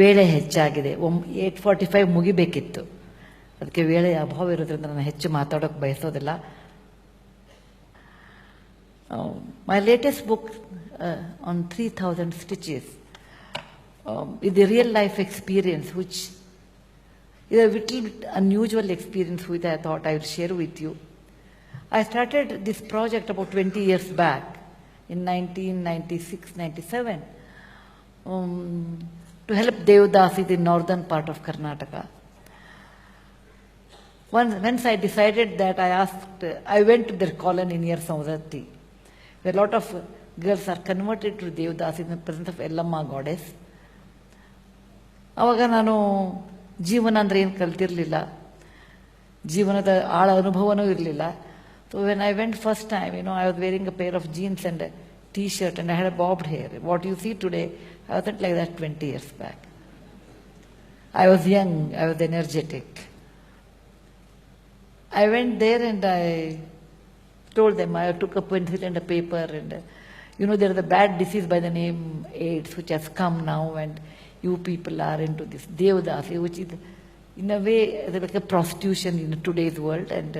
ವೇಳೆ ಹೆಚ್ಚಾಗಿದೆ. 8:45 ಮುಗಿಬೇಕಿತ್ತು. ಅದಕ್ಕೆ ವೇಳೆಯ ಅಭಾವ ಇರೋದ್ರಿಂದ ನಾನು ಹೆಚ್ಚು ಮಾತಾಡೋಕ್ಕೆ ಬಯಸೋದಿಲ್ಲ. My latest book on 3,000 stitches is a real life experience, which is a little bit unusual experience which I thought I would share with you. I started this project about 20 years back in 1996-97 to help Devdasi in the northern part of Karnataka. Once I decided that, I went to their colony near Saudati, where a lot of girls are converted to Devdasi in the presence of Ellamma goddess. ಆವಾಗ ನಾನು ಜೀವನ ಅಂದರೆ ಏನು ಕಲ್ತಿರಲಿಲ್ಲ, ಜೀವನದ ಆಳ ಅನುಭವನೂ ಇರಲಿಲ್ಲ. So when I went first time, I was wearing a pair of jeans and a t-shirt and I had a bobbed hair. What you see today, I wasn't like that 20 years back. I was young, I was energetic. I went there and I told them, I took a pencil and a paper and, there is a bad disease by the name AIDS which has come now, and you people are into this Devdasi, which is in a way like a prostitution in today's world, and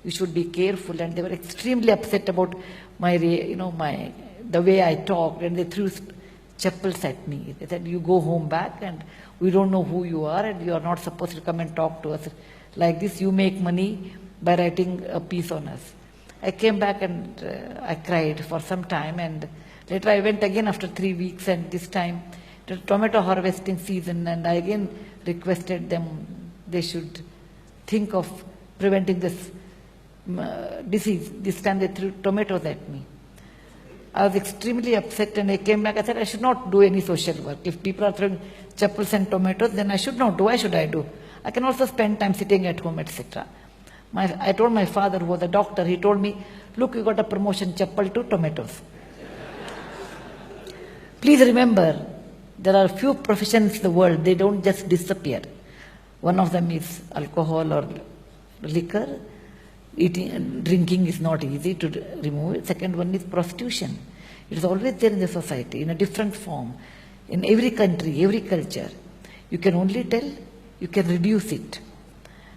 you should be careful. And they were extremely upset about the way I talked, and they threw chappals at me. They said, you go home back and we don't know who you are and you are not supposed to come and talk to us like this. You make money by writing a piece on us. I came back and I cried for some time, and later I went again after 3 weeks, and this time the tomato harvesting season, and I again requested them they should think of preventing this disease. This time they threw tomatoes at me. I was extremely upset, and I came back. I said I should not do any social work. If people are throwing chappals and tomatoes, then I should not do. Why should I do? I can also spend time sitting at home, etc. I told my father, who was a doctor, he told me, look, you got a promotion, chappal to tomatoes. Please remember, there are few professions in the world, they don't just disappear. One of them is alcohol or liquor. Drinking is not easy to remove. Second one is prostitution. It is always there in the society in a different form, in every country, every culture. You can only tell, you can reduce it,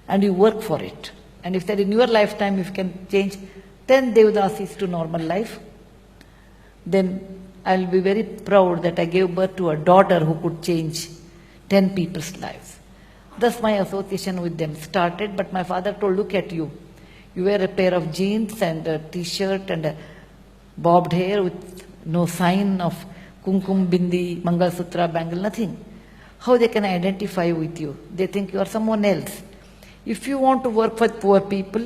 and you work for it. And if that in your lifetime, if you can change 10 Devdasis to normal life, then I'll be very proud that I gave birth to a daughter who could change 10 people's lives. Thus my association with them started, but my father told, look at you. You wear a pair of jeans and a t-shirt and a bobbed hair with no sign of kumkum, bindi, mangalsutra, bangle, nothing. How they can identify with you? They think you are someone else. If you want to work for poor people,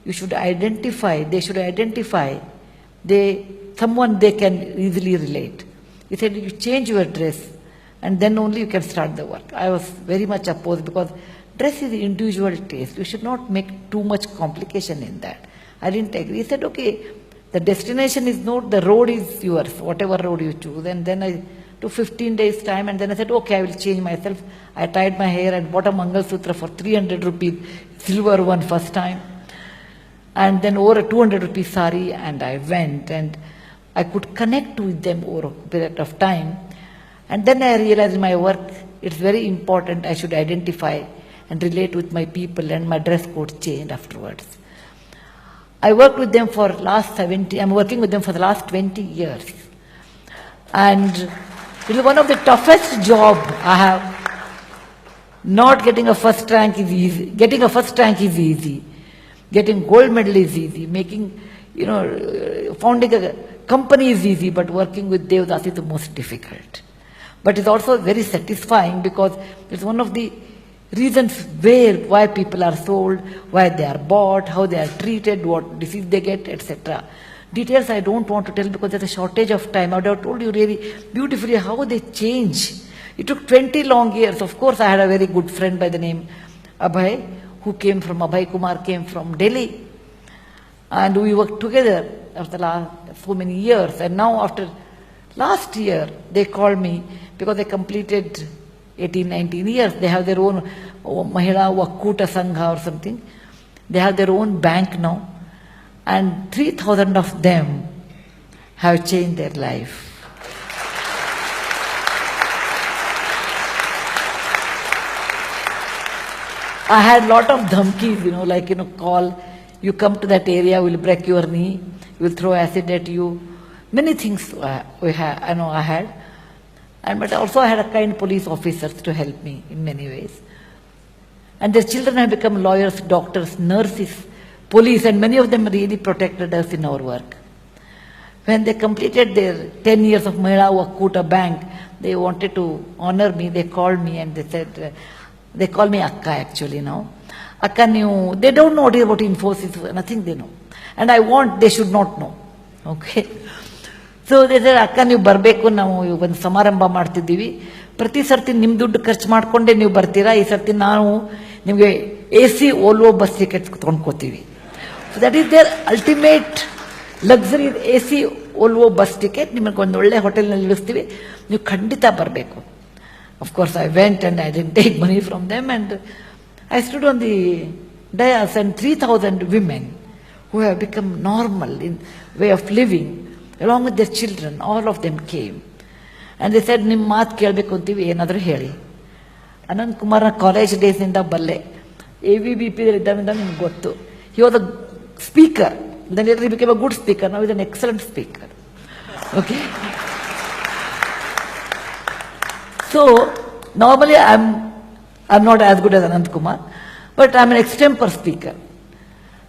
you should identify, they should identify someone they can easily relate. He said, you change your dress and then only you can start the work. I was very much opposed, because dress is individual taste. You should not make too much complication in that. I didn't agree. He said, okay, the destination is not, the road is yours, whatever road you choose. And then I took 15 days time, and then I said, okay, I will change myself. I tied my hair and bought a Mangalsutra for 300 rupees, silver one first time. And then over a 200 rupees sari, and I went, and I could connect with them over a period of time. And then I realized my work, it's very important. I should identify and relate with my people, and my dress code changed afterwards. I worked with them for I'm working with them for the last 20 years. And it is one of the toughest job I have. Not getting a first rank is easy. Getting a first rank is easy. Getting gold medal is easy. Making, founding a company is easy, but working with Devdasi is the most difficult. But it's also very satisfying, because it's one of the reasons why people are sold, why they are bought, how they are treated, what disease they get, etc. Details I don't want to tell because there's a shortage of time. I would have told you really beautifully how they change. It took 20 long years. Of course, I had a very good friend by the name Abhay, Abhay Kumar came from Delhi. And we worked together after so many years. And now after last year, they called me because they completed 18, 19 years. They have their own Mahila Wakuta Sangha or something. They have their own bank now. And 3,000 of them have changed their life. I had lot of dhamkis, like, call, you come to that area, we'll break your knee, we'll throw acid at you. Many things I had. But also I had a kind police officers to help me in many ways. And their children have become lawyers, doctors, nurses, police, and many of them really protected us in our work. When they completed their 10 years of Mahila Vakkuta Bank, they wanted to honor me. They called me and they said, they call me Akka actually now. Akka, they don't know what is about Infosys, nothing they know. And I want they should not know. Okay. So ಅದೇ ಅಕ್ಕ ನೀವು ಬರಬೇಕು, ನಾವು ಒಂದು ಸಮಾರಂಭ ಮಾಡ್ತಿದ್ದೀವಿ, ಪ್ರತಿ ಸರ್ತಿ ನಿಮ್ಮ ದುಡ್ಡು ಖರ್ಚು ಮಾಡಿಕೊಂಡೇ ನೀವು ಬರ್ತೀರಾ, ಈ ಸರ್ತಿ ನಾವು ನಿಮಗೆ AC ಓಲ್ವೋ ಬಸ್ ಟಿಕೆಟ್ ತೊಗೊಂಡ್ಕೋತೀವಿ. So that is their ultimate luxury, AC Volvo bus ticket, ನಿಮಗೆ ಒಂದು ಒಳ್ಳೆ ಹೋಟೆಲ್ನಲ್ಲಿ ಇಳಿಸ್ತೀವಿ, ನೀವು ಖಂಡಿತ ಬರಬೇಕು. Of course I went and I didn't take money from them and I stood on the dais and 3,000 women who have become normal in way of living along with their children, all of them came and they said, ನಿಮ್ಮ ಮಾತು ಕೇಳಬೇಕು ಅಂತೀವಿ, ಏನಾದರೂ ಹೇಳಿ. Ananth ಕುಮಾರ್ನ college ಡೇಸ್ನಿಂದ ಬಲ್ಲೆ, AVBP ಇದ್ದಾಗಿಂದ ನಿಮ್ಗೆ ಗೊತ್ತು. He was a speaker, then later he became a good speaker, now he is an excellent speaker. Okay. So normally I'm not as good as Anant Kumar, but I'm an extempore speaker.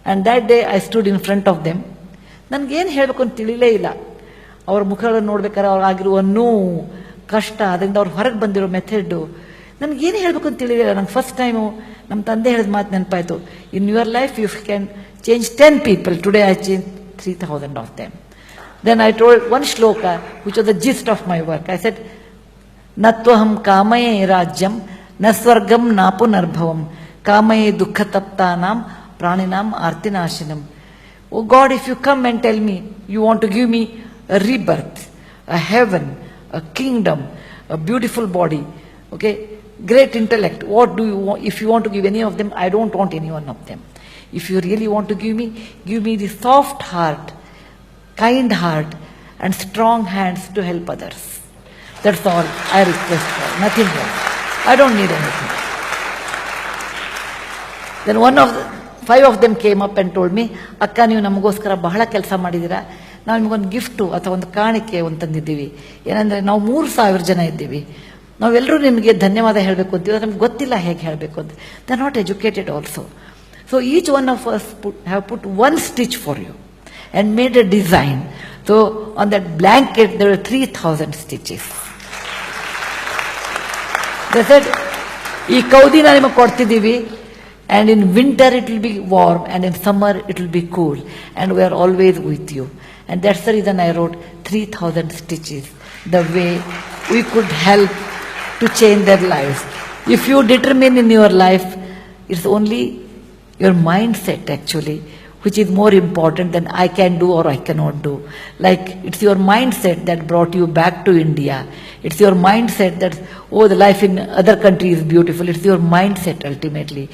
And that day I stood in front of them. ನನಗೇನು ಹೇಳಬೇಕು ಅಂತ ತಿಳಿಲೇ ಇಲ್ಲ. ಅವ್ರ ಮುಖಗಳನ್ನು ನೋಡ್ಬೇಕಾದ್ರೆ ಅವ್ರಾಗಿರುವ ನೋವು, ಕಷ್ಟ, ಅದರಿಂದ ಅವ್ರು ಹೊರಗೆ ಬಂದಿರೋ ಮೆಥಡು ನನಗೇನು ಹೇಳಬೇಕು ಅಂತ ತಿಳಿಲಿಲ್ಲ. ನಂಗೆ ಫಸ್ಟ್ ಟೈಮು ನಮ್ಮ ತಂದೆ ಹೇಳಿದ ಮಾತು ನೆನಪಾಯಿತು, in your life you can change 10 people. Today I changed 3,000 of them. Then I told one shloka which was the gist of my work. I said, ನತ್ವಹಂ ಕಾಮಯೇ ರಾಜ್ಯಂ ನ ಸ್ವರ್ಗಂ ನ ಪುನರ್ಭವಂ ಕಾಮಯೇ ದುಃಖತಪ್ತಾನಾಂ ಪ್ರಾಣಿನಾಂ ಆರ್ತಿನಾಶನಂ. Oh God, if you come and tell me you want to give me a rebirth, a heaven, a kingdom, a beautiful body, okay, great intellect, what do you want? If you want to give any of them, I don't want any one of them. If you really want to give me the soft heart, kind heart and strong hands to help others. That's all I request for, nothing else. I don't need anything. Then 5 of them came up and told me, ಅಕ್ಕ ನೀವು ನಮಗೋಸ್ಕರ ಬಹಳ ಕೆಲಸ ಮಾಡಿದ್ದೀರಾ, ನಾವು ನಿಮಗೊಂದು gift ಅಥವಾ ಒಂದು ಕಾಣಿಕೆ ಒಂದು ತಂದಿದ್ದೀವಿ. ಏನಂದರೆ ನಾವು 3,000 ಜನ ಇದ್ದೀವಿ, ನಾವೆಲ್ಲರೂ ನಿಮಗೆ ಧನ್ಯವಾದ ಹೇಳಬೇಕು ಅಂತೀವಿ, ನಮ್ಗೆ ಗೊತ್ತಿಲ್ಲ ಹೇಗೆ ಹೇಳಬೇಕು ಅಂತ. They are not educated also. So each one of us have put 1 stitch for you and made a design. So on that blanket there were 3,000 stitches. They said, ಈ ಕೌದಿನ ನಿಮಗೆ ಕೊಡ್ತಿದ್ದೀವಿ, and in winter it will be warm and in summer it will be cool and we are always with you. And that's the reason I wrote 3,000 stitches, the way we could help to change their lives. If you determine in your life, it's only your mindset actually which is more important than I can do or I cannot do. Like, it's your mindset that brought you back to India. It's your mindset that, oh, the life in other country is beautiful. It's your mindset ultimately.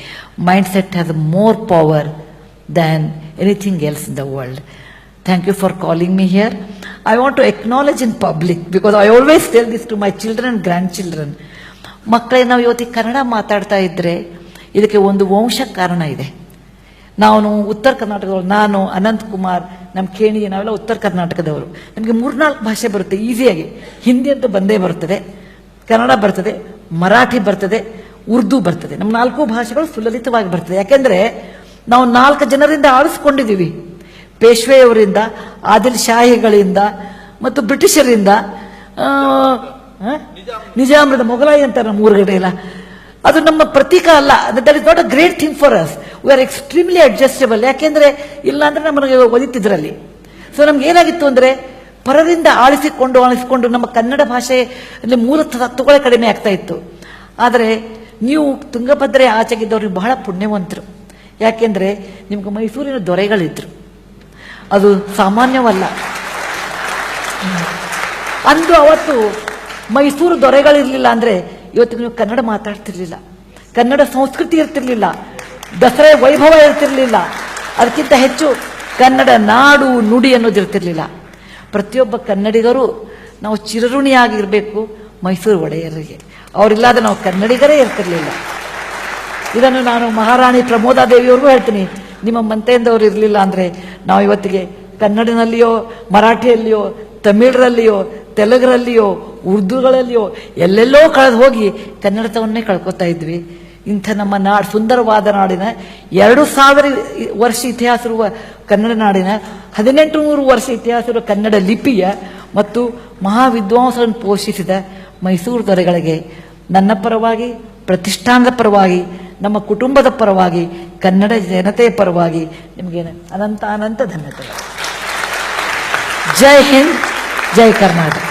Mindset has more power than anything else in the world. Thank you for calling me here. I want to acknowledge in public, because I always tell this to my children and grandchildren. ಮಕ್ಕಳೇ, ನಾವು ಇವತ್ತು ಕನ್ನಡ ಮಾತಾಡ್ತಾ ಇದ್ರೆ ಇದಕ್ಕೆ ಒಂದು ವಂಶ ಕಾರಣ ಇದೆ. ನಾವು ಉತ್ತರ ಕರ್ನಾಟಕದವರು, ನಾನು, ಅನಂತ್ ಕುಮಾರ್, ನಮ್ಮ ಖೇಣಿ, ನಾವೆಲ್ಲ ಉತ್ತರ ಕರ್ನಾಟಕದವರು. ನಮಗೆ 3-4 ಭಾಷೆ ಬರುತ್ತೆ ಈಸಿಯಾಗಿ. ಹಿಂದಿ ಅಂತೂ ಬಂದೇ ಬರ್ತದೆ, ಕನ್ನಡ ಬರ್ತದೆ, ಮರಾಠಿ ಬರ್ತದೆ, ಉರ್ದು ಬರ್ತದೆ. ನಮ್ಮ 4 ಭಾಷೆಗಳು ಸುಲಲಿತವಾಗಿ ಬರ್ತದೆ. ಯಾಕೆಂದರೆ ನಾವು 4 ಜನರಿಂದ ಆಳಿಸ್ಕೊಂಡಿದ್ದೀವಿ. ಪೇಶ್ವೆಯವರಿಂದ, ಆದಿಲ್ ಶಾಹಿಗಳಿಂದ ಮತ್ತು ಬ್ರಿಟಿಷರಿಂದ, ನಿಜಾಮರದ ಮೊಘಲಾಯಿ ಅಂತಾರೆ ನಮ್ಮ ಊರುಗಡೆ ಎಲ್ಲ. ಅದು ನಮ್ಮ ಪ್ರತೀಕ ಅಲ್ಲ. That is not a great thing for us. We are extremely adjustable. ಯಾಕೆಂದರೆ ಇಲ್ಲಾಂದ್ರೆ ನಮಗೆ ಒದಿತಿದ್ರಲ್ಲಿ. ಸೊ ನಮ್ಗೆ ಏನಾಗಿತ್ತು ಅಂದರೆ, ಪರರಿಂದ ಆಳಿಸಿಕೊಂಡು ನಮ್ಮ ಕನ್ನಡ ಭಾಷೆಯಲ್ಲಿ ಮೂಲ ತತ್ವಗಳೇ ಕಡಿಮೆ ಆಗ್ತಾ ಇತ್ತು. ಆದರೆ ನೀವು ತುಂಗಭದ್ರೆ ಆಚೆಗಿದ್ದವ್ರಿಗೆ ಬಹಳ ಪುಣ್ಯವಂತರು. ಯಾಕೆಂದರೆ ನಿಮ್ಗೆ ಮೈಸೂರಿನ ದೊರೆಗಳಿದ್ರು, ಅದು ಸಾಮಾನ್ಯವಲ್ಲ. ಅಂದು ಅವತ್ತು ಮೈಸೂರು ದೊರೆಗಳಿರಲಿಲ್ಲ ಅಂದರೆ ಇವತ್ತು ನೀವು ಕನ್ನಡ ಮಾತಾಡ್ತಿರ್ಲಿಲ್ಲ, ಕನ್ನಡ ಸಂಸ್ಕೃತಿ ಇರ್ತಿರ್ಲಿಲ್ಲ, ದಸರಾ ವೈಭವ ಇರ್ತಿರ್ಲಿಲ್ಲ, ಅದಕ್ಕಿಂತ ಹೆಚ್ಚು ಕನ್ನಡ ನಾಡು ನುಡಿ ಅನ್ನೋದು ಇರ್ತಿರ್ಲಿಲ್ಲ. ಪ್ರತಿಯೊಬ್ಬ ಕನ್ನಡಿಗರು ನಾವು ಚಿರಋಣಿಯಾಗಿರಬೇಕು ಮೈಸೂರು ಒಡೆಯರಿಗೆ. ಅವರಿಲ್ಲದೆ ನಾವು ಕನ್ನಡಿಗರೇ ಇರ್ತಿರ್ಲಿಲ್ಲ. ಇದನ್ನು ನಾನು ಮಹಾರಾಣಿ ಪ್ರಮೋದಾದೇವಿಯವ್ರಿಗೂ ಹೇಳ್ತೀನಿ. ನಿಮ್ಮ ಮಂತೆಯಿಂದವ್ರು ಇರಲಿಲ್ಲ ಅಂದರೆ ನಾವು ಇವತ್ತಿಗೆ ಕನ್ನಡನಲ್ಲಿಯೋ ಮರಾಠಿಯಲ್ಲಿಯೋ ತಮಿಳರಲ್ಲಿಯೋ ತೆಲುಗರಲ್ಲಿಯೋ ಉರ್ದುಗಳಲ್ಲಿಯೋ ಎಲ್ಲೆಲ್ಲೋ ಕಳೆದು ಹೋಗಿ ಕನ್ನಡತವನ್ನೇ ಕಳ್ಕೊತಾ ಇದ್ವಿ. ಇಂಥ ನಮ್ಮ ನಾಡು, ಸುಂದರವಾದ ನಾಡಿನ 2000 ವರ್ಷ ಇತಿಹಾಸ ಇರುವ ಕನ್ನಡ ನಾಡಿನ 1800 ವರ್ಷ ಇತಿಹಾಸ ಇರುವ ಕನ್ನಡ ಲಿಪಿಯ ಮತ್ತು ಮಹಾವಿದ್ವಾಂಸರನ್ನು ಪೋಷಿಸಿದ ಮೈಸೂರು ದೊರೆಗಳಿಗೆ ನನ್ನ ಪರವಾಗಿ, ಪ್ರತಿಷ್ಠಾನದ ಪರವಾಗಿ, ನಮ್ಮ ಕುಟುಂಬದ ಪರವಾಗಿ, ಕನ್ನಡ ಜನತೆಯ ಪರವಾಗಿ ನಿಮಗೆ ಅನಂತ ಧನ್ಯತೆಗಳು. ಜೈ ಹಿಂದ್, ಜೈ ಕರ್ನಾಟಕ.